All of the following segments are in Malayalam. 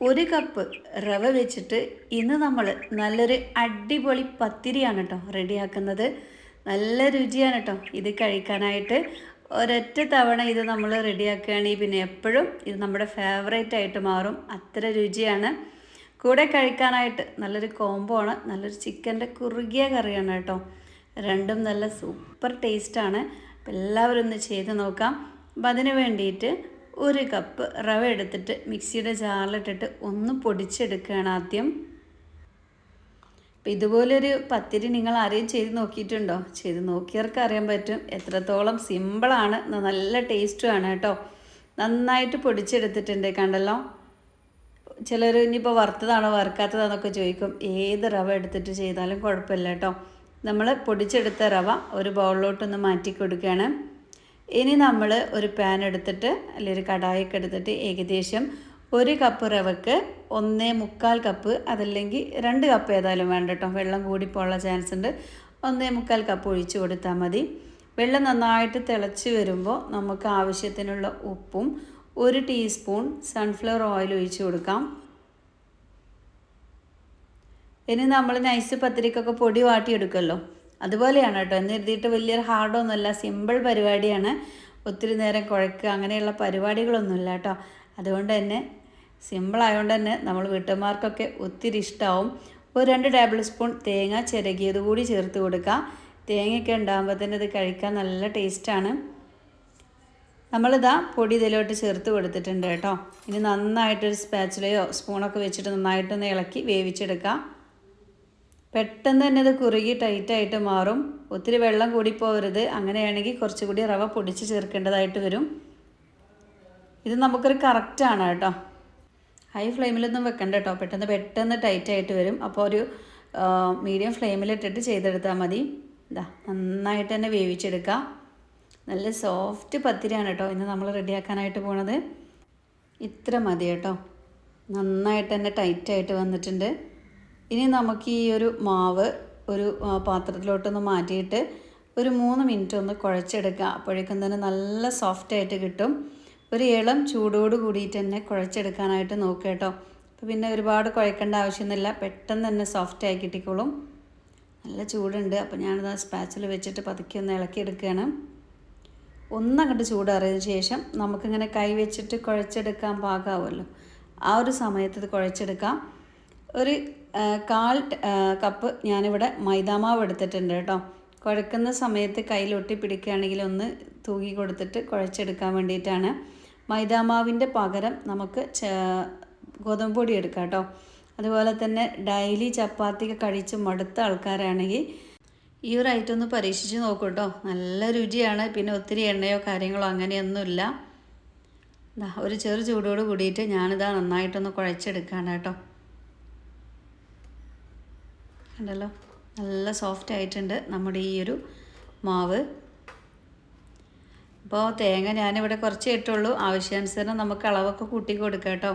ഒരു കപ്പ് റവ വെച്ചിട്ട് ഇന്ന് നമ്മൾ നല്ലൊരു അടിപൊളി പത്തിരിയാണ് കേട്ടോ റെഡിയാക്കുന്നത്. നല്ല രുചിയാണ് കേട്ടോ ഇത് കഴിക്കാനായിട്ട്. ഒരൊറ്റ തവണ ഇത് നമ്മൾ റെഡിയാക്കുകയാണെങ്കിൽ പിന്നെ എപ്പോഴും ഇത് നമ്മുടെ ഫേവറേറ്റ് ആയിട്ട് മാറും. അത്ര രുചിയാണ്. കൂടെ കഴിക്കാനായിട്ട് നല്ലൊരു കോംബോ ആണ്. നല്ലൊരു ചിക്കൻ്റെ കുറുകിയ കറിയാണ് കേട്ടോ. രണ്ടും നല്ല സൂപ്പർ ടേസ്റ്റാണ്. അപ്പോൾ എല്ലാവരും ഒന്ന് ചെയ്ത് നോക്കാം. അപ്പം അതിന് വേണ്ടിയിട്ട് ഒരു കപ്പ് റവ എടുത്തിട്ട് മിക്സിയുടെ ജാറിലിട്ടിട്ട് ഒന്ന് പൊടിച്ചെടുക്കുകയാണ് ആദ്യം. അപ്പം ഇതുപോലൊരു പത്തിരി നിങ്ങൾ ആരെയും ചെയ്ത് നോക്കിയിട്ടുണ്ടോ? ചെയ്ത് നോക്കിയവർക്ക് അറിയാൻ പറ്റും എത്രത്തോളം സിമ്പിളാണ്, നല്ല ടേസ്റ്റുമാണ് കേട്ടോ. നന്നായിട്ട് പൊടിച്ചെടുത്തിട്ടുണ്ട്, കണ്ടല്ലോ. ചിലർ ഇനിയിപ്പോൾ വറുത്തതാണോ വറുക്കാത്തതാണെന്നൊക്കെ ചോദിക്കും. ഏത് റവ എടുത്തിട്ട് ചെയ്താലും കുഴപ്പമില്ല കേട്ടോ. നമ്മൾ പൊടിച്ചെടുത്ത റവ ഒരു ബൗളിലോട്ടൊന്ന് മാറ്റി കൊടുക്കുകയാണ്. ഇനി നമ്മൾ ഒരു പാൻ എടുത്തിട്ട് അല്ലെങ്കിൽ ഒരു കടായൊക്കെ എടുത്തിട്ട് ഏകദേശം ഒരു കപ്പ് റവക്ക് 1.25 കപ്പ്, അതല്ലെങ്കിൽ 2 കപ്പ് ഏതായാലും വേണ്ട കേട്ടോ. വെള്ളം കൂടിപ്പോയുള്ള ചാൻസ് ഉണ്ട്. 1.25 കപ്പ് ഒഴിച്ച് കൊടുത്താൽ മതി. വെള്ളം നന്നായിട്ട് തിളച്ച് വരുമ്പോൾ നമുക്ക് ആവശ്യത്തിനുള്ള ഉപ്പും 1 ടീസ്പൂൺ സൺഫ്ലവർ ഓയിൽ ഒഴിച്ച് കൊടുക്കാം. ഇനി നമ്മൾ നൈസ് പത്തിരിക്കൊക്കെ പൊടി വാട്ടിയെടുക്കുമല്ലോ, അതുപോലെയാണ് കേട്ടോ. എന്ന് എഴുതിയിട്ട് വലിയൊരു ഹാർഡൊന്നുമല്ല, സിമ്പിൾ പരിപാടിയാണ്. ഒത്തിരി നേരം കുഴക്കുക അങ്ങനെയുള്ള പരിപാടികളൊന്നുമില്ല കേട്ടോ. അതുകൊണ്ട് തന്നെ സിമ്പിളായതുകൊണ്ട് തന്നെ നമ്മൾ വീട്ടമ്മമാർക്കൊക്കെ ഒത്തിരി ഇഷ്ടമാവും. ഒരു 2 ടേബിൾ സ്പൂൺ തേങ്ങ ചിരകിയത് കൂടി ചേർത്ത് കൊടുക്കുക. തേങ്ങയൊക്കെ ഉണ്ടാകുമ്പോൾ തന്നെ ഇത് കഴിക്കാൻ നല്ല ടേസ്റ്റാണ്. നമ്മളിതാ പൊടി ഇതിലോട്ട് ചേർത്ത് കൊടുത്തിട്ടുണ്ട് കേട്ടോ. ഇനി നന്നായിട്ടൊരു സ്പാച്ചുലയോ സ്പൂണൊക്കെ വെച്ചിട്ട് നന്നായിട്ടൊന്ന് ഇളക്കി വേവിച്ചെടുക്കാം. പെട്ടെന്ന് തന്നെ ഇത് കുറുകി ടൈറ്റായിട്ട് മാറും. ഒത്തിരി വെള്ളം കൂടിപ്പോകരുത്. അങ്ങനെയാണെങ്കിൽ കുറച്ചുകൂടി റവ പൊടിച്ച് ചേർക്കേണ്ടതായിട്ട് വരും. ഇത് നമുക്കൊരു കറക്റ്റാണ് കേട്ടോ. ഹൈ ഫ്ലെയിമിലൊന്നും വെക്കണ്ട കേട്ടോ. പെട്ടെന്ന് ടൈറ്റായിട്ട് വരും. അപ്പോൾ ഒരു മീഡിയം ഫ്ലെയിമിലിട്ടിട്ട് ചെയ്തെടുത്താൽ മതി. ഇതാ നന്നായിട്ട് തന്നെ വേവിച്ചെടുക്കുക. നല്ല സോഫ്റ്റ് പത്തിരിയാണ് കേട്ടോ ഇന്ന് നമ്മൾ റെഡിയാക്കാനായിട്ട് പോണത്. ഇത്ര മതി കേട്ടോ. നന്നായിട്ട് തന്നെ ടൈറ്റായിട്ട് വന്നിട്ടുണ്ട്. ഇനി നമുക്ക് ഈ ഒരു മാവ് ഒരു പാത്രത്തിലോട്ടൊന്ന് മാറ്റിയിട്ട് ഒരു 3 മിനിറ്റ് ഒന്ന് കുഴച്ചെടുക്കുക. അപ്പോഴേക്കും തന്നെ നല്ല സോഫ്റ്റായിട്ട് കിട്ടും. ഒരു ഇളം ചൂടോട് കൂടിയിട്ട് തന്നെ കുഴച്ചെടുക്കാനായിട്ട് നോക്കുക കേട്ടോ. അപ്പോൾ പിന്നെ ഒരുപാട് കുഴക്കേണ്ട ആവശ്യമൊന്നുമില്ല. പെട്ടെന്ന് തന്നെ സോഫ്റ്റായി കിട്ടിക്കോളും. നല്ല ചൂടുണ്ട്. അപ്പോൾ ഞാനിത് സ്പാച്ചിൽ വെച്ചിട്ട് പതുക്കെ ഒന്ന് ഇളക്കിയെടുക്കുകയാണ്. ഒന്നങ്ങോട്ട് ചൂടാറിയതിന് ശേഷം നമുക്കിങ്ങനെ കൈ വെച്ചിട്ട് കുഴച്ചെടുക്കാൻ പാകാവുമല്ലോ, ആ ഒരു സമയത്ത് ഇത് കുഴച്ചെടുക്കാം. ഒരു 1/4 കപ്പ് ഞാനിവിടെ മൈദാമാവ് എടുത്തിട്ടുണ്ട് കേട്ടോ. കുഴക്കുന്ന സമയത്ത് കയ്യിലൊട്ടി പിടിക്കുകയാണെങ്കിൽ ഒന്ന് തൂക്കി കൊടുത്തിട്ട് കുഴച്ചെടുക്കാൻ വേണ്ടിയിട്ടാണ്. മൈദാമാവിൻ്റെ പകരം നമുക്ക് ഗോതമ്പ് പൊടി എടുക്കാം കേട്ടോ. അതുപോലെ തന്നെ ഡെയിലി ചപ്പാത്തിയൊക്കെ കഴിച്ച് മടുത്ത ആൾക്കാരാണെങ്കിൽ ഈ ഒരു ഐറ്റം ഒന്ന് പരീക്ഷിച്ച് നോക്കൂ കേട്ടോ. നല്ല രുചിയാണ്. പിന്നെ ഒത്തിരി എണ്ണയോ കാര്യങ്ങളോ അങ്ങനെയൊന്നുമില്ല. ഒരു ചെറു ചൂടോട് കൂടിയിട്ട് ഞാനിതാ നന്നായിട്ടൊന്ന് കുഴച്ചെടുക്കുകയാണ് കേട്ടോ. കണ്ടല്ലോ, നല്ല സോഫ്റ്റ് ആയിട്ടുണ്ട് നമ്മുടെ ഈ ഒരു മാവ്. അപ്പോൾ തേങ്ങ ഞാനിവിടെ കുറച്ചേ ഇട്ടുള്ളൂ. ആവശ്യാനുസരണം നമുക്ക് അളവൊക്കെ കൂട്ടി കൊടുക്കാം കേട്ടോ.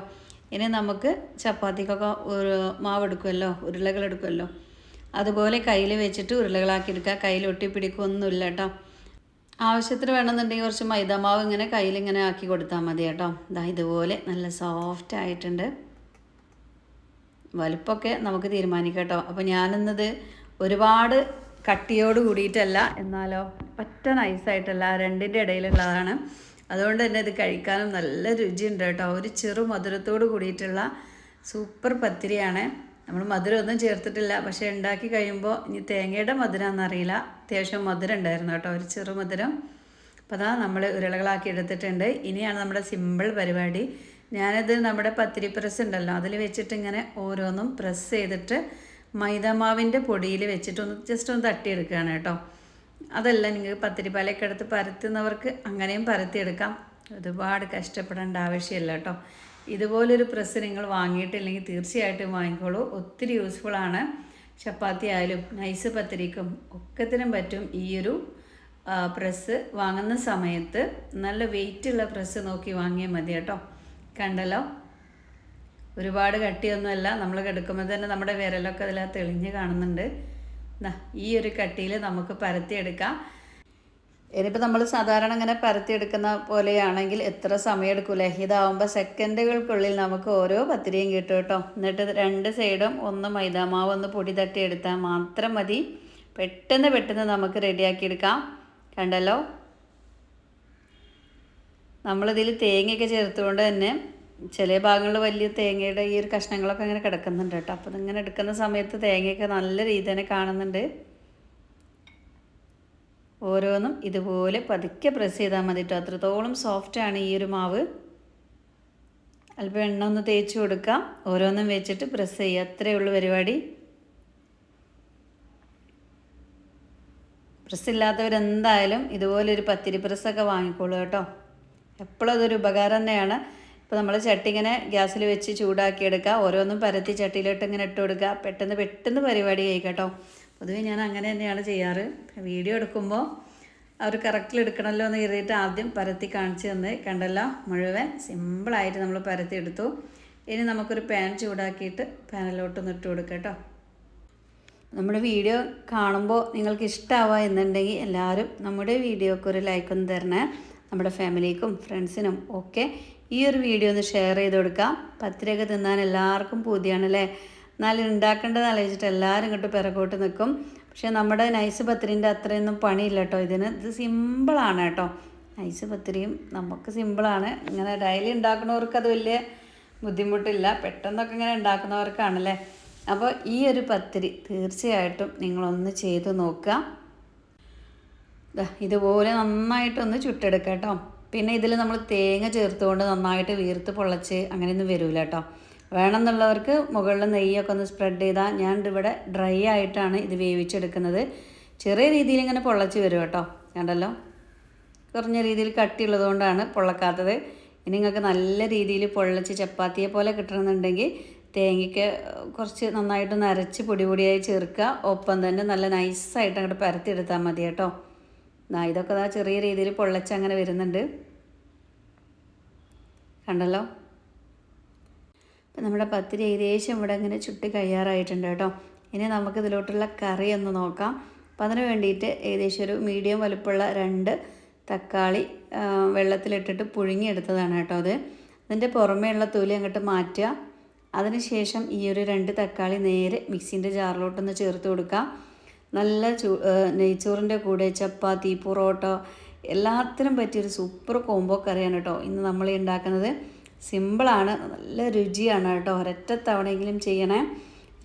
ഇനി നമുക്ക് ചപ്പാത്തിക്കൊക്കെ ഒരു മാവ് എടുക്കുമല്ലോ, ഉരുളകൾ എടുക്കുമല്ലോ, അതുപോലെ കയ്യിൽ വെച്ചിട്ട് ഉരുളകളാക്കി എടുക്കുക. കയ്യിൽ ഒട്ടി പിടിക്കൊന്നുമില്ല കേട്ടോ. ആവശ്യത്തിന് വേണമെന്നുണ്ടെങ്കിൽ കുറച്ച് മൈദാമാവ് ഇങ്ങനെ കയ്യിലിങ്ങനെ ആക്കി കൊടുത്താൽ മതി കേട്ടോ. ഇതുപോലെ നല്ല സോഫ്റ്റ് ആയിട്ടുണ്ട്. വലുപ്പമൊക്കെ നമുക്ക് തീരുമാനിക്കാം കേട്ടോ. അപ്പോൾ ഞാനിന്നത് ഒരുപാട് കട്ടിയോട് കൂടിയിട്ടല്ല, എന്നാലോ പറ്റ നൈസായിട്ടല്ല, രണ്ടിൻ്റെ ഇടയിലുള്ളതാണ്. അതുകൊണ്ട് തന്നെ ഇത് കഴിക്കാനും നല്ല രുചിയുണ്ട് കേട്ടോ. ഒരു ചെറു മധുരത്തോട് കൂടിയിട്ടുള്ള സൂപ്പർ പത്തിരിയാണ്. നമ്മൾ മധുരമൊന്നും ചേർത്തിട്ടില്ല, പക്ഷേ ഉണ്ടാക്കി കഴിയുമ്പോൾ ഇനി തേങ്ങയുടെ മധുരമാണെന്നറിയില്ല, അത്യാവശ്യം മധുരം ഉണ്ടായിരുന്നു കേട്ടോ, ഒരു ചെറു മധുരം. അപ്പോൾ അതാ നമ്മൾ ഉരുളകളാക്കി എടുത്തിട്ടുണ്ട്. ഇനിയാണ് നമ്മുടെ സിമ്പിൾ പരിപാടി. ഞാനത് നമ്മുടെ പത്തിരി പ്രസ് ഉണ്ടല്ലോ, അതിൽ വെച്ചിട്ട് ഇങ്ങനെ ഓരോന്നും പ്രസ് ചെയ്തിട്ട് മൈദാമാവിൻ്റെ പൊടിയിൽ വെച്ചിട്ടൊന്ന് ജസ്റ്റ് ഒന്ന് തട്ടിയെടുക്കുകയാണ് കേട്ടോ. അതല്ല, നിങ്ങൾക്ക് പത്തിരി പാലയൊക്കെ എടുത്ത് പരത്തുന്നവർക്ക് അങ്ങനെയും പരത്തിയെടുക്കാം. ഒരുപാട് കഷ്ടപ്പെടേണ്ട ആവശ്യമില്ല കേട്ടോ. ഇതുപോലൊരു പ്രസ് നിങ്ങൾ വാങ്ങിയിട്ടില്ലെങ്കിൽ തീർച്ചയായിട്ടും വാങ്ങിക്കോളൂ. ഒത്തിരി യൂസ്ഫുള്ളാണ്. ചപ്പാത്തി ആയാലും നൈസ് പത്തിരിക്കും ഒക്കത്തിനും പറ്റും ഈ ഒരു പ്രസ്. വാങ്ങുന്ന സമയത്ത് നല്ല വെയിറ്റുള്ള പ്രസ് നോക്കി വാങ്ങിയാൽ മതി കേട്ടോ. കണ്ടല്ലോ, ഒരുപാട് കട്ടിയൊന്നുമല്ല. നമ്മൾ കിടക്കുമ്പോൾ തന്നെ നമ്മുടെ വിരലൊക്കെ അതിൽ തെളിഞ്ഞ് കാണുന്നുണ്ട്. ഈ ഒരു കട്ടിയിൽ നമുക്ക് പരത്തിയെടുക്കാം. ഇനിയിപ്പോൾ നമ്മൾ സാധാരണ ഇങ്ങനെ പരത്തിയെടുക്കുന്ന പോലെയാണെങ്കിൽ എത്ര സമയം എടുക്കില്ല. ഇതാവുമ്പോൾ സെക്കൻഡുകൾക്കുള്ളിൽ നമുക്ക് ഓരോ പത്തിരിയും കിട്ടും കേട്ടോ. എന്നിട്ട് 2 സൈഡും ഒന്ന് മൈദാമാവ് ഒന്ന് പൊടി തട്ടി എടുത്താൽ മാത്രം മതി. പെട്ടെന്ന് നമുക്ക് റെഡിയാക്കിയെടുക്കാം. കണ്ടല്ലോ, നമ്മളിതിൽ തേങ്ങയൊക്കെ ചേർത്തുകൊണ്ട് തന്നെ ചില ഭാഗങ്ങളിൽ വലിയ തേങ്ങയുടെ ഈ ഒരു കഷ്ണങ്ങളൊക്കെ അങ്ങനെ കിടക്കുന്നുണ്ട് കേട്ടോ. അപ്പോൾ ഇതിങ്ങനെ എടുക്കുന്ന സമയത്ത് തേങ്ങയൊക്കെ നല്ല രീതിയിൽ തന്നെ കാണുന്നുണ്ട്. ഓരോന്നും ഇതുപോലെ പതുക്കെ പ്രസ് ചെയ്താൽ മതി കേട്ടോ. അത്രത്തോളം സോഫ്റ്റാണ് ഈ ഒരു മാവ്. അല്പം എണ്ണ ഒന്ന് തേച്ച് കൊടുക്കാം. ഓരോന്നും വെച്ചിട്ട് പ്രസ് ചെയ്യുക, അത്രയേ ഉള്ളൂ പരിപാടി. പ്രസ് ഇല്ലാത്തവരെന്തായാലും ഇതുപോലൊരു പത്തിരി പ്രസ്സൊക്കെ വാങ്ങിക്കോളൂ കേട്ടോ. എപ്പോഴും അതൊരു ഉപകാരം തന്നെയാണ്. ഇപ്പോൾ നമ്മൾ ചട്ടി ഇങ്ങനെ ഗ്യാസിൽ വെച്ച് ചൂടാക്കിയെടുക്കുക, ഓരോന്നും പരത്തി ചട്ടിയിലോട്ട് ഇങ്ങനെ ഇട്ട് കൊടുക്കുക. പെട്ടെന്ന് പരിപാടി കഴിക്കട്ടോ. പൊതുവെ ഞാൻ അങ്ങനെ തന്നെയാണ് ചെയ്യാറ്. വീഡിയോ എടുക്കുമ്പോൾ അവർ കറക്റ്റിൽ എടുക്കണമല്ലോ എന്ന് കരുതിയിട്ട് ആദ്യം പരത്തി കാണിച്ച് തന്ന്. കണ്ടല്ലോ, മുഴുവൻ സിമ്പിളായിട്ട് നമ്മൾ പരത്തി എടുത്തു. ഇനി നമുക്കൊരു പാൻ ചൂടാക്കിയിട്ട് പാനിലോട്ടൊന്ന് ഇട്ട് കൊടുക്കാം കേട്ടോ. നമ്മുടെ വീഡിയോ കാണുമ്പോൾ നിങ്ങൾക്ക് ഇഷ്ടമാവുക എന്നുണ്ടെങ്കിൽ എല്ലാവരും നമ്മുടെ വീഡിയോക്ക് ഒരു ലൈക്കൊന്ന് തരണേ. നമ്മുടെ ഫാമിലിക്കും ഫ്രണ്ട്സിനും ഒക്കെ ഈ ഒരു വീഡിയോ ഒന്ന് ഷെയർ ചെയ്ത് കൊടുക്കാം. പത്തിരിയൊക്കെ തിന്നാൻ എല്ലാവർക്കും പൂതിയാണല്ലേ. എന്നാലും ഉണ്ടാക്കേണ്ടത് ആലോചിച്ചിട്ട് എല്ലാവരും ഇങ്ങോട്ട് പിറകോട്ട് നിൽക്കും. പക്ഷേ നമ്മുടെ നൈസ് പത്തിരിൻ്റെ അത്രയൊന്നും പണിയില്ല കേട്ടോ. ഇത് സിമ്പിളാണ് കേട്ടോ. നൈസ് പത്തിരിയും നമുക്ക് സിമ്പിളാണ്. ഇങ്ങനെ ഡെയിലി ഉണ്ടാക്കുന്നവർക്ക് അത് വലിയ ബുദ്ധിമുട്ടില്ല. പെട്ടെന്നൊക്കെ ഇങ്ങനെ ഉണ്ടാക്കുന്നവർക്കാണല്ലേ. അപ്പോൾ ഈ ഒരു പത്തിരി തീർച്ചയായിട്ടും നിങ്ങളൊന്ന് ചെയ്ത് നോക്കുക. ഇതുപോലെ നന്നായിട്ടൊന്ന് ചുട്ടെടുക്കുക കേട്ടോ. പിന്നെ ഇതിൽ നമ്മൾ തേങ്ങ ചേർത്തുകൊണ്ട് നന്നായിട്ട് വീർത്ത് പൊള്ളച്ച് അങ്ങനെയൊന്നും വരില്ല കേട്ടോ. വേണമെന്നുള്ളവർക്ക് മുകളിൽ നെയ്യൊക്കെ ഒന്ന് സ്പ്രെഡ് ചെയ്താൽ, ഞാൻ ഇവിടെ ഡ്രൈ ആയിട്ടാണ് ഇത് വേവിച്ചെടുക്കുന്നത്. ചെറിയ രീതിയിൽ ഇങ്ങനെ പൊള്ളച്ച് വരും കേട്ടോ. കണ്ടല്ലോ, കുറഞ്ഞ രീതിയിൽ കട്ടിയുള്ളത് കൊണ്ടാണ് പൊള്ളക്കാത്തത്. ഇനി നിങ്ങൾക്ക് നല്ല രീതിയിൽ പൊള്ളച്ച് ചപ്പാത്തിയെ പോലെ കിട്ടണമെന്നുണ്ടെങ്കിൽ തേങ്ങയ്ക്ക് കുറച്ച് നന്നായിട്ടൊന്ന് അരച്ച് പൊടിയായി ചേർക്കുക. ഒപ്പം തന്നെ നല്ല നൈസായിട്ട് അങ്ങോട്ട് പരത്തിയെടുത്താൽ മതി കേട്ടോ. ഇതൊക്കെ ചെറിയ രീതിയിൽ പൊള്ളച്ച് അങ്ങനെ വരുന്നുണ്ട്. കണ്ടല്ലോ, ഇപ്പം നമ്മുടെ പത്തിരി ഏകദേശം ഇവിടെ ഇങ്ങനെ ചുട്ടി കഴിയാറായിട്ടുണ്ട് കേട്ടോ. ഇനി നമുക്ക് ഇതിലോട്ടുള്ള കറി ഒന്ന് നോക്കാം. അപ്പം അതിന് വേണ്ടിയിട്ട് ഏകദേശം ഒരു മീഡിയം വലുപ്പമുള്ള 2 തക്കാളി വെള്ളത്തിലിട്ടിട്ട് പുഴുങ്ങിയെടുത്തതാണ് കേട്ടോ. അതിൻ്റെ പുറമേയുള്ള തൊലി അങ്ങോട്ട് മാറ്റുക. അതിനുശേഷം ഈ ഒരു 2 തക്കാളി നേരെ മിക്സിൻ്റെ ജാറിലോട്ടൊന്ന് ചേർത്ത് കൊടുക്കാം. നല്ല നെയ്ച്ചോറിൻ്റെ കൂടെ ചപ്പാത്തി, പൊറോട്ട എല്ലാത്തിനും പറ്റിയൊരു സൂപ്പർ കോംബോ കറിയാണ് കേട്ടോ ഇന്ന് നമ്മൾ ഉണ്ടാക്കുന്നത്. സിമ്പിളാണ്, നല്ല രുചിയാണ് കേട്ടോ. ഒരൊറ്റ തവണയെങ്കിലും ചെയ്യണേ.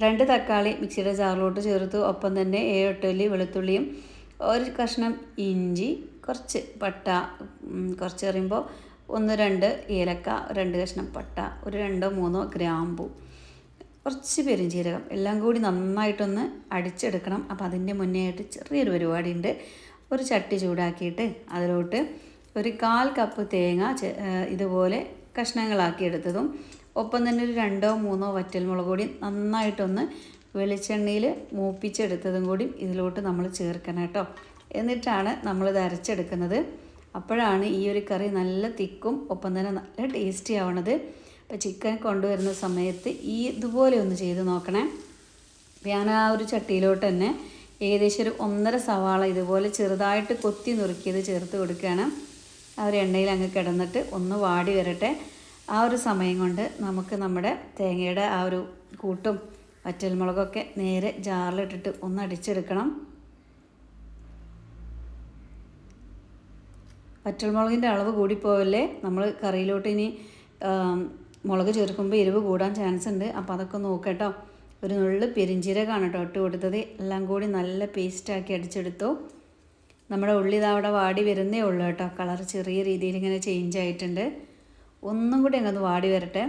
2 തക്കാളി മിക്സിയുടെ ജാറിലോട്ട് ചേർത്തു. ഒപ്പം തന്നെ 7-8 അല്ലി വെളുത്തുള്ളിയും, ഒരു കഷ്ണം ഇഞ്ചി, കുറച്ച് പട്ട, കുറച്ച് പറയുമ്പോൾ 1-2 ഏലക്ക, 2 കഷ്ണം പട്ട, ഒരു 2-3 ഗ്രാമ്പു, കുറച്ച് പെരുംജീരകം എല്ലാം കൂടി നന്നായിട്ടൊന്ന് അടിച്ചെടുക്കണം. അപ്പോൾ അതിൻ്റെ മുന്നേ ആയിട്ട് ചെറിയൊരു പരിപാടി ഉണ്ട്. ഒരു ചട്ടി ചൂടാക്കിയിട്ട് അതിലോട്ട് ഒരു 1/4 കപ്പ് തേങ്ങ ഇതുപോലെ കഷ്ണങ്ങളാക്കി എടുത്തതും, ഒപ്പം തന്നെ ഒരു 2-3 വറ്റൽമുളക് കൂടി നന്നായിട്ടൊന്ന് വെളിച്ചെണ്ണയിൽ മൂപ്പിച്ചെടുത്തതും കൂടി ഇതിലോട്ട് നമ്മൾ ചേർക്കണം കേട്ടോ. എന്നിട്ടാണ് നമ്മളിത് അരച്ചെടുക്കുന്നത്. അപ്പോഴാണ് ഈ ഒരു കറി നല്ല തിക്കും ഒപ്പം തന്നെ നല്ല ടേസ്റ്റി ആവണത്. അപ്പോൾ ചിക്കൻ കൊണ്ടുവരുന്ന സമയത്ത് ഇതുപോലെ ഒന്ന് ചെയ്ത് നോക്കണേ. ഞാൻ ആ ഒരു ചട്ടിയിലോട്ട് തന്നെ ഏകദേശം ഒരു 1.5 സവാള ഇതുപോലെ ചെറുതായിട്ട് കൊത്തി നുറുക്കിയത് ചേർത്ത് കൊടുക്കുകയാണ്. ആ ഒരു എണ്ണയിൽ അങ്ങ് കിടന്നിട്ട് ഒന്ന് വാടി വരട്ടെ. ആ ഒരു സമയം കൊണ്ട് നമുക്ക് നമ്മുടെ തേങ്ങയുടെ ആ ഒരു കൂട്ടും വറ്റൽമുളകൊക്കെ നേരെ ജാറിലിട്ടിട്ട് ഒന്ന് അടിച്ചെടുക്കണം. വറ്റൽമുളകിൻ്റെ അളവ് കൂടിപ്പോവല്ലേ. നമ്മൾ കറിയിലോട്ട് ഇനി മുളക് ചേർക്കുമ്പോൾ എരിവ് കൂടാൻ ചാൻസ് ഉണ്ട്. അപ്പോൾ അതൊക്കെ നോക്കട്ടോ. ഒരു നുള്ളു പെരിഞ്ചീരകമാണ് കേട്ടോ ഇട്ട് കൊടുത്തത്. എല്ലാം കൂടി നല്ല പേസ്റ്റാക്കി അടിച്ചെടുത്തു. നമ്മുടെ ഉള്ളി അവിടെ വാടി വരുന്നേ ഉള്ളൂ കേട്ടോ. കളർ ചെറിയ രീതിയിൽ ഇങ്ങനെ ചേഞ്ച് ആയിട്ടുണ്ട്. ഒന്നും കൂടി അങ്ങ് വാടി വരട്ടെ.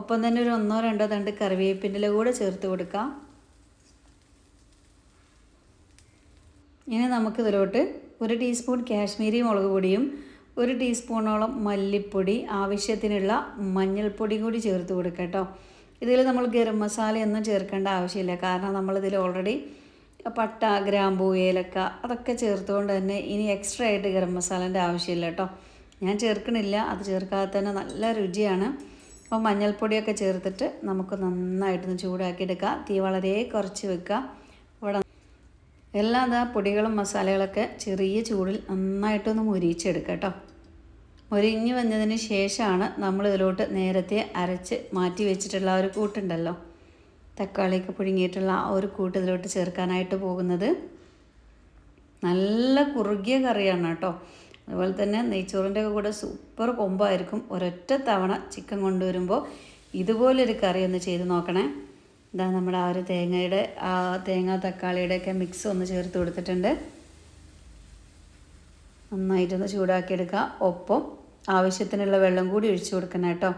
ഒപ്പം തന്നെ ഒരു 1-2 തണ്ട് കറിവേപ്പിൻ്റെ ഇല കൂടെ ചേർത്ത് കൊടുക്കാം. ഇനി നമുക്കിതിലോട്ട് 1 ടീസ്പൂൺ കാശ്മീരി മുളക് പൊടിയും 1 ടീസ്പൂണോളം മല്ലിപ്പൊടി, ആവശ്യത്തിനുള്ള മഞ്ഞൾപ്പൊടി കൂടി ചേർത്ത് കൊടുക്കാം കേട്ടോ. ഇതിൽ നമ്മൾ ഗരം മസാലയൊന്നും ചേർക്കേണ്ട ആവശ്യമില്ല. കാരണം നമ്മളിതിൽ ഓൾറെഡി പട്ട, ഗ്രാമ്പൂ, ഏലക്ക അതൊക്കെ ചേർത്തുകൊണ്ട് തന്നെ ഇനി എക്സ്ട്രാ ആയിട്ട് ഗരം മസാലേൻ്റെ ആവശ്യമില്ല കേട്ടോ. ഞാൻ ചേർക്കണില്ല. അത് ചേർക്കാതെ തന്നെ നല്ല രുചിയാണ്. അപ്പോൾ മഞ്ഞൾപ്പൊടിയൊക്കെ ചേർത്തിട്ട് നമുക്ക് നന്നായിട്ടൊന്ന് ചൂടാക്കിയെടുക്കാം. തീ വളരെ കുറച്ച് വെക്കുക. ഇവിടെ എല്ലാം അതാ പൊടികളും മസാലകളൊക്കെ ചെറിയ ചൂടിൽ നന്നായിട്ടൊന്ന് മുരിയിച്ചെടുക്കുക കേട്ടോ. മുരിഞ്ഞ് വന്നതിന് ശേഷമാണ് നമ്മൾ ഇതിലോട്ട് നേരത്തെ അരച്ച് മാറ്റി വെച്ചിട്ടുള്ള ഒരു കൂട്ടുണ്ടല്ലോ, തക്കാളിയൊക്കെ പുഴുങ്ങിയിട്ടുള്ള ആ ഒരു കൂട്ട് ഇതിലോട്ട് ചേർക്കാനായിട്ട് പോകുന്നത്. നല്ല കുറുകിയ കറിയാണ് കേട്ടോ. അതുപോലെ തന്നെ നെയ്ച്ചോറിൻ്റെ ഒക്കെ കൂടെ സൂപ്പർ കൊമ്പായിരിക്കും. ഒരൊറ്റ തവണ ചിക്കൻ കൊണ്ടുവരുമ്പോൾ ഇതുപോലൊരു കറി ഒന്ന് ചെയ്ത് നോക്കണേ. ഇതാ നമ്മുടെ ആ ഒരു തേങ്ങ തക്കാളിയുടെയൊക്കെ മിക്സ് ഒന്ന് ചേർത്ത് കൊടുത്തിട്ടുണ്ട്. നന്നായിട്ടൊന്ന് ചൂടാക്കിയെടുക്കുക. ഒപ്പം ആവശ്യത്തിനുള്ള വെള്ളം കൂടി ഒഴിച്ചു കൊടുക്കണം കേട്ടോ.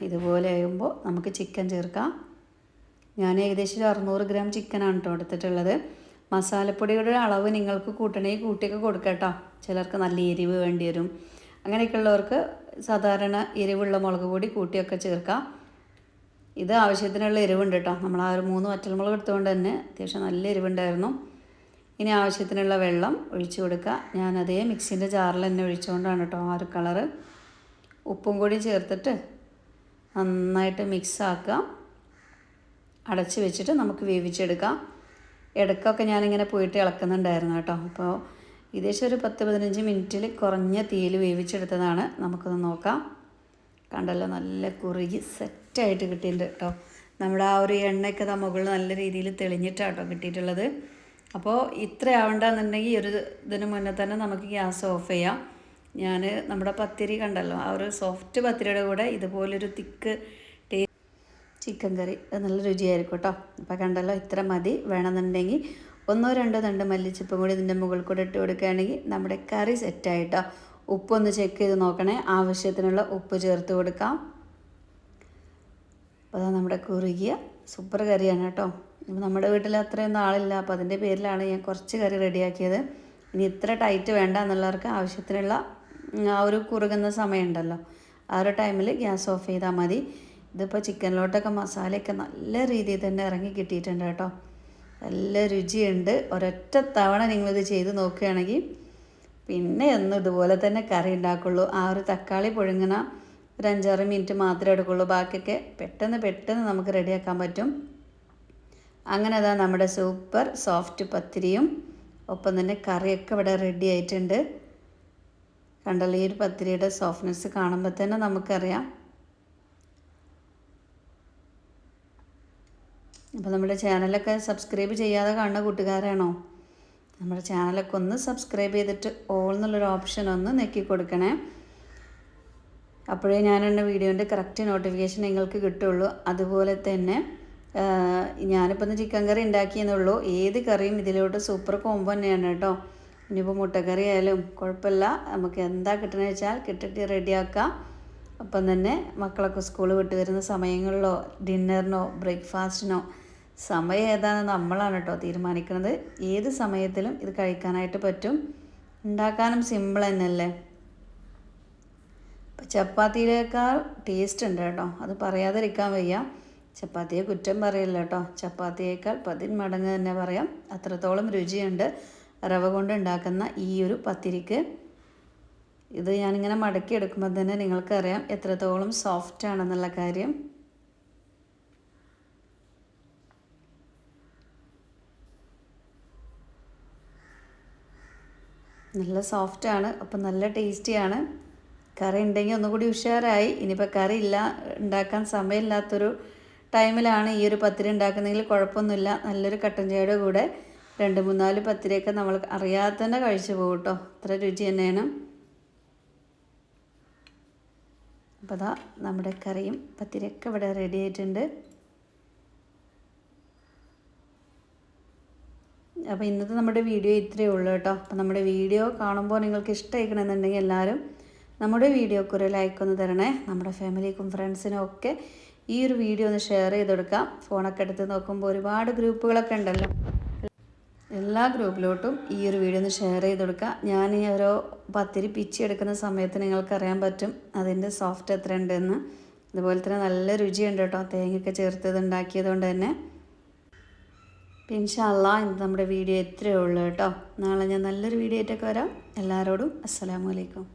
ഇതുപോലെ ആകുമ്പോൾ നമുക്ക് ചിക്കൻ ചേർക്കാം. ഞാൻ ഏകദേശം 600 ഗ്രാം ചിക്കനാണ് കേട്ടോ എടുത്തിട്ടുള്ളത്. മസാലപ്പൊടിയുടെ അളവ് നിങ്ങൾക്ക് കൂട്ടണമെങ്കിൽ കൂട്ടിയൊക്കെ കൊടുക്കാം കേട്ടോ. ചിലർക്ക് നല്ല എരിവ് വേണ്ടി വരും. അങ്ങനെയൊക്കെ ഉള്ളവർക്ക് സാധാരണ എരിവുള്ള മുളക് പൊടി കൂട്ടിയൊക്കെ ചേർക്കാം. ഇത് ആവശ്യത്തിനുള്ള എരിവുണ്ട് കേട്ടോ. നമ്മൾ ആ ഒരു 3 വറ്റൽമുളക് എടുത്തുകൊണ്ട് തന്നെ അത്യാവശ്യം നല്ല എരിവുണ്ടായിരുന്നു. ഇനി ആവശ്യത്തിനുള്ള വെള്ളം ഒഴിച്ചു കൊടുക്കുക. ഞാനതേ മിക്സിൻ്റെ ജാറിൽ തന്നെ ഒഴിച്ചുകൊണ്ടാണ് കേട്ടോ ആ ഒരു കളറ്. ഉപ്പും കൂടി ചേർത്തിട്ട് നന്നായിട്ട് മിക്സ് ആക്കുക. അടച്ച് വെച്ചിട്ട് നമുക്ക് വേവിച്ചെടുക്കാം. ഇടയ്ക്കൊക്കെ ഞാനിങ്ങനെ പോയിട്ട് ഇളക്കുന്നുണ്ടായിരുന്നു കേട്ടോ. അപ്പോൾ ഏകദേശം ഒരു 10-15 മിനിറ്റിൽ കുറഞ്ഞ തീയിൽ വേവിച്ചെടുത്തതാണ്. നമുക്കൊന്ന് നോക്കാം. കണ്ടല്ലോ, നല്ല കുറുകി സെറ്റായിട്ട് കിട്ടിയിട്ടുണ്ട് കേട്ടോ. നമ്മുടെ ആ ഒരു എണ്ണയൊക്കെ മുകളിൽ നല്ല രീതിയിൽ തെളിഞ്ഞിട്ടാണ് കേട്ടോ കിട്ടിയിട്ടുള്ളത്. അപ്പോൾ ഇത്ര ആവണ്ടെന്നുണ്ടെങ്കിൽ ഒരു ഇതിന് മുന്നേ തന്നെ നമുക്ക് ഗ്യാസ് ഓഫ് ചെയ്യാം. ഞാൻ നമ്മുടെ പത്തിരി കണ്ടല്ലോ, ആ ഒരു സോഫ്റ്റ് പത്തിരിയുടെ കൂടെ ഇതുപോലൊരു തിക്ക് ചിക്കൻ കറി നല്ല രുചിയായിരിക്കും കേട്ടോ. അപ്പോൾ കണ്ടല്ലോ, ഇത്ര മതി. വേണമെന്നുണ്ടെങ്കിൽ 1-2 തണ്ട് മല്ലിച്ചപ്പും കൂടി ഇതിൻ്റെ മുകളിൽ കൂടെ ഇട്ട് കൊടുക്കുകയാണെങ്കിൽ നമ്മുടെ കറി സെറ്റായിട്ടോ. ഉപ്പൊന്ന് ചെക്ക് ചെയ്ത് നോക്കണേ. ആവശ്യത്തിനുള്ള ഉപ്പ് ചേർത്ത് കൊടുക്കാം. അപ്പോൾ അതാ നമ്മുടെ കുറുകിയ സൂപ്പർ കറിയാണ് കേട്ടോ. നമ്മുടെ വീട്ടിൽ അത്രയൊന്നും ആളില്ല, അപ്പോൾ അതിൻ്റെ പേരിലാണ് ഞാൻ കുറച്ച് കറി റെഡിയാക്കിയത്. ഇനി ഇത്ര ടൈറ്റ് വേണ്ട എന്നുള്ളവർക്ക് ആവശ്യത്തിനുള്ള ആ ഒരു കുറുകുന്ന സമയമുണ്ടല്ലോ, ആ ഒരു ടൈമിൽ ഗ്യാസ് ഓഫ് ചെയ്താൽ മതി. ഇതിപ്പോൾ ചിക്കനിലോട്ടൊക്കെ മസാലയൊക്കെ നല്ല രീതിയിൽ തന്നെ ഇറങ്ങി കിട്ടിയിട്ടുണ്ട് കേട്ടോ. നല്ല രുചിയുണ്ട്. ഒരൊറ്റ തവണ നിങ്ങളിത് ചെയ്ത് നോക്കുകയാണെങ്കിൽ പിന്നെ എന്നും ഇതുപോലെ തന്നെ കറി ഉണ്ടാക്കുള്ളൂ. ആ ഒരു തക്കാളി പുഴുങ്ങണ ഒരു 5-6 മിനിറ്റ് മാത്രമേ എടുക്കുള്ളൂ. ബാക്കിയൊക്കെ പെട്ടെന്ന് നമുക്ക് റെഡിയാക്കാൻ പറ്റും. അങ്ങനെ അതാ നമ്മുടെ സൂപ്പർ സോഫ്റ്റ് പത്തിരിയും ഒപ്പം തന്നെ കറിയൊക്കെ ഇവിടെ റെഡി ആയിട്ടുണ്ട്. കണ്ടല്ലോ, ഈ ഒരു പത്തിരിയുടെ സോഫ്റ്റ്നെസ് കാണുമ്പോൾ തന്നെ നമുക്കറിയാം. അപ്പോൾ നമ്മുടെ ചാനലൊക്കെ സബ്സ്ക്രൈബ് ചെയ്യാതെ കാണുന്ന കൂട്ടുകാരാണോ, നമ്മുടെ ചാനലൊക്കെ ഒന്ന് സബ്സ്ക്രൈബ് ചെയ്തിട്ട് ഓൾ എന്നുള്ളൊരു ഓപ്ഷൻ ഒന്ന് നെക്കി കൊടുക്കണേ. അപ്പോഴേ ഞാനെൻ്റെ വീഡിയോൻ്റെ കറക്റ്റ് നോട്ടിഫിക്കേഷൻ നിങ്ങൾക്ക് കിട്ടുള്ളൂ. അതുപോലെ തന്നെ ഞാനിപ്പോൾ ഇന്ന് ചിക്കൻ കറി ഉണ്ടാക്കിയെന്നുള്ളൂ. ഏത് കറിയും ഇതിലോട്ട് സൂപ്പർ കോംബോ തന്നെയാണ് കേട്ടോ. ഇനിയിപ്പോൾ മുട്ടക്കറി ആയാലും കുഴപ്പമില്ല, നമുക്ക് എന്താ കിട്ടണമെന്ന് വെച്ചാൽ കിട്ടിട്ട് റെഡിയാക്കാം. അപ്പം തന്നെ മക്കളൊക്കെ സ്കൂൾ വിട്ട് വരുന്ന സമയങ്ങളിലോ ഡിന്നറിനോ ബ്രേക്ക്ഫാസ്റ്റിനോ സമയം ഏതാണെന്ന് നമ്മളാണ് കേട്ടോ തീരുമാനിക്കുന്നത്. ഏത് സമയത്തിലും ഇത് കഴിക്കാനായിട്ട് പറ്റും. ഉണ്ടാക്കാനും സിമ്പിൾ തന്നെയല്ലേ. ഇപ്പം ചപ്പാത്തിയിലേക്കാൾ ടേസ്റ്റ് ഉണ്ട് കേട്ടോ, അത് പറയാതിരിക്കാൻ വയ്യ. ചപ്പാത്തിയെ കുറ്റം പറയില്ല കേട്ടോ, ചപ്പാത്തിയേക്കാൾ 10 മടങ്ങ് തന്നെ പറയാം. അത്രത്തോളം രുചിയുണ്ട് റവ കൊണ്ട് ഉണ്ടാക്കുന്ന ഈ ഒരു പത്തിരിക്ക്. ഇത് ഞാനിങ്ങനെ മടക്കി എടുക്കുമ്പോൾ തന്നെ നിങ്ങൾക്കറിയാം എത്രത്തോളം സോഫ്റ്റ് ആണെന്നുള്ള കാര്യം. നല്ല സോഫ്റ്റാണ്, അപ്പം നല്ല ടേസ്റ്റിയാണ്. കറി ഉണ്ടെങ്കിൽ ഒന്നുകൂടി ഉഷാറായി. ഇനിയിപ്പോൾ കറി ഉണ്ടാക്കാൻ സമയമില്ലാത്തൊരു ടൈമിലാണ് ഈ ഒരു പത്തിരി ഉണ്ടാക്കുന്നതെങ്കിൽ കുഴപ്പമൊന്നുമില്ല. നല്ലൊരു കട്ടൻ ചായയുടെ കൂടെ 2-3-4 പത്തിരിയൊക്കെ നമ്മൾ അറിയാതെ തന്നെ കഴിച്ചു പോകും കേട്ടോ. അത്ര രുചി തന്നെയാണ്. അപ്പോൾ അതാ നമ്മുടെ കറിയും പത്തിരിയൊക്കെ ഇവിടെ റെഡി ആയിട്ടുണ്ട്. അപ്പോൾ ഇന്നത്തെ നമ്മുടെ വീഡിയോ ഇത്രയേ ഉള്ളൂ കേട്ടോ. അപ്പോൾ നമ്മുടെ വീഡിയോ കാണുമ്പോൾ നിങ്ങൾക്ക് ഇഷ്ടമായിക്കണമെന്നുണ്ടെങ്കിൽ എല്ലാവരും നമ്മുടെ വീഡിയോക്ക് ഒരു ലൈക്ക് ഒന്ന് തരണേ. നമ്മുടെ ഫാമിലിക്കും ഫ്രണ്ട്സിനും ഒക്കെ ഈ ഒരു വീഡിയോ ഒന്ന് ഷെയർ ചെയ്ത് കൊടുക്കാം. ഫോണൊക്കെ എടുത്ത് നോക്കുമ്പോൾ ഒരുപാട് ഗ്രൂപ്പുകളൊക്കെ ഉണ്ടല്ലോ, എല്ലാ ഗ്രൂപ്പിലോട്ടും ഈ ഒരു വീഡിയോ ഒന്ന് ഷെയർ ചെയ്ത് കൊടുക്കുക. ഞാൻ ഈ ഓരോ പത്തിരി പിച്ചി എടുക്കുന്ന സമയത്ത് നിങ്ങൾക്കറിയാൻ പറ്റും അതിൻ്റെ സോഫ്റ്റ് എത്ര ഉണ്ടെന്ന്. അതുപോലെ തന്നെ നല്ല രുചിയുണ്ട് കേട്ടോ, തേങ്ങയൊക്കെ ചേർത്തത് ഉണ്ടാക്കിയത് കൊണ്ട് തന്നെ. ഇൻഷാ അല്ലാഹ് ഇന്ന് നമ്മുടെ വീഡിയോ ഇത്രയേ ഉള്ളൂ കേട്ടോ. നാളെ ഞാൻ നല്ലൊരു വീഡിയോ ആയിട്ടൊക്കെ വരാം. എല്ലാവരോടും അസ്സലാമു അലൈക്കും.